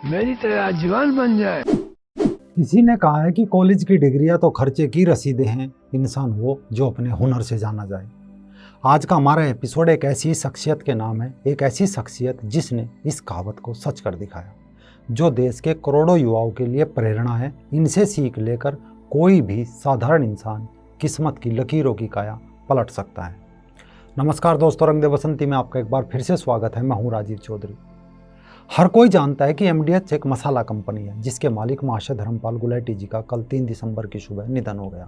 मेरी तरह जवान बन जाए। किसी ने कहा है कि कॉलेज की डिग्रियां तो खर्चे की रसीदें हैं, इंसान वो जो अपने हुनर से जाना जाए। आज का हमारा एपिसोड एक ऐसी शख्सियत के नाम है, एक ऐसी शख्सियत जिसने इस कहावत को सच कर दिखाया, जो देश के करोड़ों युवाओं के लिए प्रेरणा है। इनसे सीख लेकर कोई भी साधारण इंसान किस्मत की लकीरों की काया पलट सकता है। नमस्कार दोस्तों, रंग दे बसंती में आपका एक बार फिर से स्वागत है। मैं हूँ राजीव चौधरी। हर कोई जानता है कि एमडीएच एक मसाला कंपनी है जिसके मालिक महाशय धर्मपाल गुलेटी जी का कल 3 दिसंबर की सुबह निधन हो गया।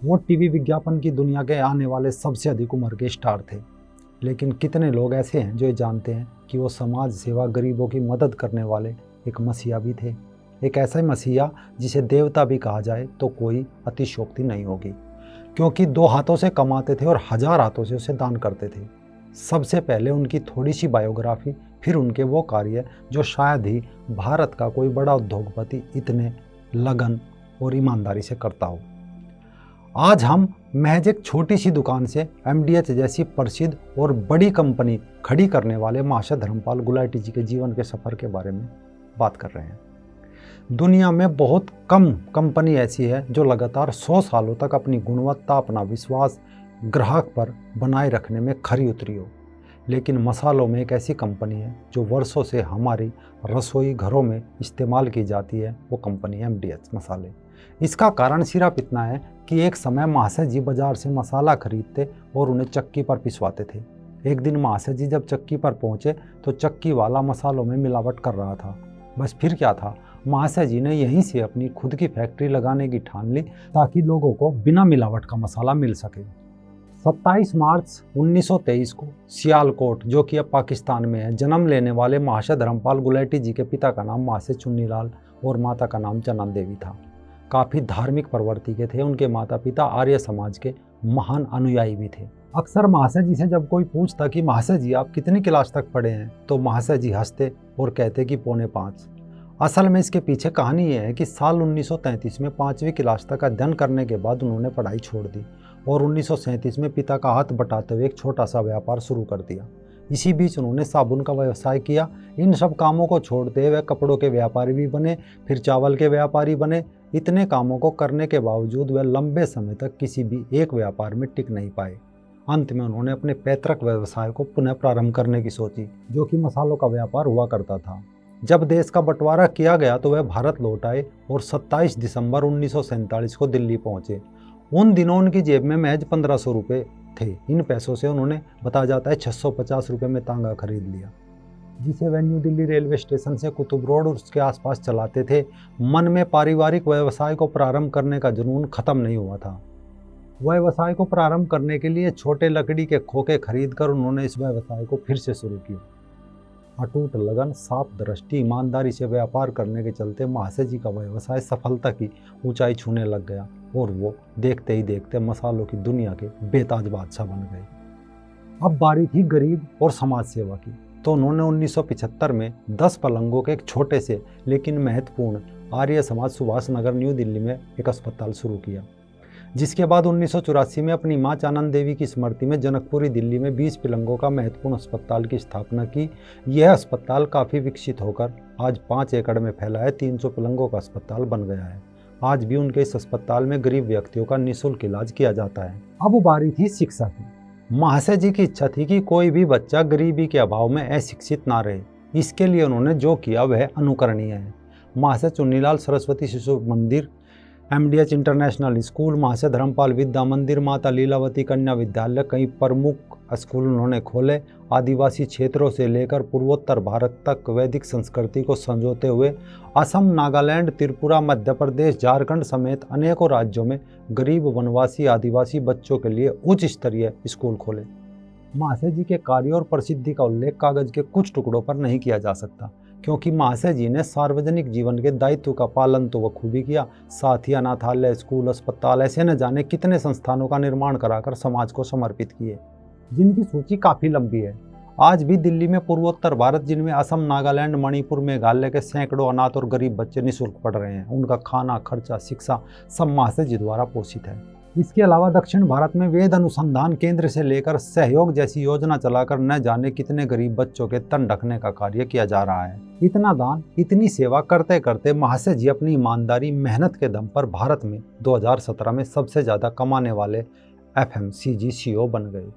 वो टीवी विज्ञापन की दुनिया के आने वाले सबसे अधिक उम्र के स्टार थे, लेकिन कितने लोग ऐसे हैं जो ये जानते हैं कि वो समाज सेवा, गरीबों की मदद करने वाले एक मसीहा भी थे। एक ऐसा मसीहा जिसे देवता भी कहा जाए तो कोई अतिशयोक्ति नहीं होगी, क्योंकि 2 हाथों से कमाते थे और 1000 हाथों से उसे दान करते थे। सबसे पहले उनकी थोड़ी सी बायोग्राफी, फिर उनके वो कार्य जो शायद ही भारत का कोई बड़ा उद्योगपति इतने लगन और ईमानदारी से करता हो। आज हम महज एक छोटी सी दुकान से एमडीएच जैसी प्रसिद्ध और बड़ी कंपनी खड़ी करने वाले महाशय धर्मपाल गुलेटी जी के जीवन के सफ़र के बारे में बात कर रहे हैं। दुनिया में बहुत कम कंपनी ऐसी है जो लगातार 100 सालों तक अपनी गुणवत्ता, अपना विश्वास ग्राहक पर बनाए रखने में खरी उतरी हो, लेकिन मसालों में एक ऐसी कंपनी है जो वर्षों से हमारी रसोई घरों में इस्तेमाल की जाती है। वो कंपनी एमडीएच मसाले। इसका कारण सिर्फ इतना है कि एक समय महाशय जी बाजार से मसाला खरीदते और उन्हें चक्की पर पिसवाते थे। एक दिन महाशय जी जब चक्की पर पहुंचे तो चक्की वाला मसालों में मिलावट कर रहा था। बस फिर क्या था, महाशय जी ने यहीं से अपनी खुद की फैक्ट्री लगाने की ठान ली ताकि लोगों को बिना मिलावट का मसाला मिल सके। 27 मार्च 1923 को सियालकोट, जो कि अब पाकिस्तान में है, जन्म लेने वाले महाशय धर्मपाल गुलेटी जी के पिता का नाम महाशय चुन्नीलाल और माता का नाम चनन देवी था। काफ़ी धार्मिक प्रवृत्ति के थे। उनके माता पिता आर्य समाज के महान अनुयायी भी थे। अक्सर महाशय जी से जब कोई पूछता कि महाशय जी आप कितनी क्लास तक पढ़े हैं, तो महाशय जी हंसते और कहते कि पौने 5। असल में इसके पीछे कहानी ये है कि साल 1933 में 5वीं क्लास तक अध्ययन करने के बाद उन्होंने पढ़ाई छोड़ दी और 1937 में पिता का हाथ बटाते हुए एक छोटा सा व्यापार शुरू कर दिया। इसी बीच उन्होंने साबुन का व्यवसाय किया। इन सब कामों को छोड़ते हुए कपड़ों के व्यापारी भी बने, फिर चावल के व्यापारी बने। इतने कामों को करने के बावजूद वह लंबे समय तक किसी भी एक व्यापार में टिक नहीं पाए। अंत में उन्होंने अपने पैतृक व्यवसाय को पुनः प्रारंभ करने की सोची, जो कि मसालों का व्यापार हुआ करता था। जब देश का बंटवारा किया गया तो वह भारत लौट आए और 27 दिसंबर 1947 को दिल्ली पहुंचे। उन दिनों उनकी जेब में महज 1500 रुपये थे। इन पैसों से उन्होंने, बताया जाता है, 650 रुपये में तांगा खरीद लिया, जिसे वह न्यू दिल्ली रेलवे स्टेशन से कुतुब रोड और उसके आसपास चलाते थे। मन में पारिवारिक व्यवसाय को प्रारंभ करने का जुनून खत्म नहीं हुआ था। व्यवसाय को प्रारंभ करने के लिए छोटे लकड़ी के खोखे खरीद कर उन्होंने इस व्यवसाय को फिर से शुरू किया। अटूट लगन, साफ दृष्टि, ईमानदारी से व्यापार करने के चलते महाशय जी का व्यवसाय सफलता की ऊंचाई छूने लग गया और वो देखते ही देखते मसालों की दुनिया के बेताज बादशाह बन गए। अब बारी थी गरीब और समाज सेवा की, तो उन्होंने 1975 में 10 पलंगों के एक छोटे से लेकिन महत्वपूर्ण आर्य समाज सुभाष नगर न्यू दिल्ली में एक अस्पताल शुरू किया, जिसके बाद 1984 में अपनी मां चनन देवी की स्मृति में जनकपुरी दिल्ली में 20 पलंगों का महत्वपूर्ण अस्पताल की स्थापना की। यह अस्पताल काफ़ी विकसित होकर आज 5 एकड़ में फैला है। 300 पलंगों का अस्पताल बन गया है। आज भी उनके इस अस्पताल में गरीब व्यक्तियों का निःशुल्क इलाज किया जाता है। अब बारी थी शिक्षा की। महाशय जी की इच्छा थी कि कोई भी बच्चा गरीबी के अभाव में अशिक्षित ना रहे। इसके लिए उन्होंने जो किया वह अनुकरणीय है। महाशय चुन्नीलाल सरस्वती शिशु मंदिर, एमडीएच इंटरनेशनल स्कूल, महाशय धर्मपाल विद्या मंदिर, माता लीलावती कन्या विद्यालय, कई प्रमुख स्कूल उन्होंने खोले। आदिवासी क्षेत्रों से लेकर पूर्वोत्तर भारत तक वैदिक संस्कृति को संजोते हुए असम, नागालैंड, त्रिपुरा, मध्य प्रदेश, झारखंड समेत अनेकों राज्यों में गरीब वनवासी आदिवासी बच्चों के लिए उच्च स्तरीय स्कूल खोले। महाशय जी के कार्य और प्रसिद्धि का उल्लेख कागज के कुछ टुकड़ों पर नहीं किया जा सकता, क्योंकि महाशय जी ने सार्वजनिक जीवन के दायित्व का पालन तो बखूबी किया, साथ ही अनाथालय, स्कूल, अस्पताल, ऐसे न जाने कितने संस्थानों का निर्माण कराकर समाज को समर्पित किए, जिनकी सूची काफ़ी लंबी है। आज भी दिल्ली में पूर्वोत्तर भारत, जिनमें असम, नागालैंड, मणिपुर, मेघालय के सैकड़ों अनाथ और गरीब बच्चे निःशुल्क पढ़ रहे हैं। उनका खाना, खर्चा, शिक्षा सब महाशय जी द्वारा पोषित है। इसके अलावा दक्षिण भारत में वेद अनुसंधान केंद्र से लेकर सहयोग जैसी योजना चलाकर न जाने कितने गरीब बच्चों के तन ढकने का कार्य किया जा रहा है। इतना दान, इतनी सेवा करते करते महाशय जी अपनी ईमानदारी मेहनत के दम पर भारत में 2017 में सबसे ज्यादा कमाने वाले FMCG CEO बन गए।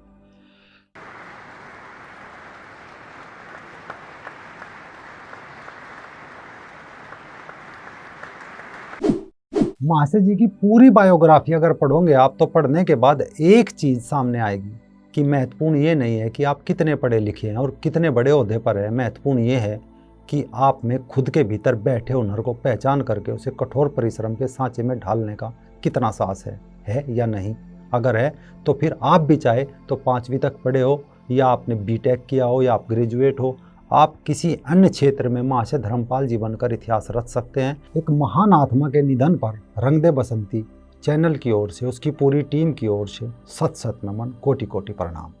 महाशय जी की पूरी बायोग्राफी अगर पढ़ोगे आप तो पढ़ने के बाद एक चीज सामने आएगी कि महत्वपूर्ण ये नहीं है कि आप कितने पढ़े लिखे हैं और कितने बड़े ओहदे पर हैं। महत्वपूर्ण ये है कि आप में खुद के भीतर बैठे हुनर को पहचान करके उसे कठोर परिश्रम के सांचे में ढालने का कितना साहस है या नहीं। अगर है तो फिर आप भी चाहे तो 5वीं तक पढ़े हो या आपने BTech किया हो या आप ग्रेजुएट हो, आप किसी अन्य क्षेत्र में महाशय धर्मपाल जी बनकर इतिहास रच सकते हैं। एक महान आत्मा के निधन पर रंग दे बसंती चैनल की ओर से, उसकी पूरी टीम की ओर से सत सत नमन, कोटि कोटि प्रणाम।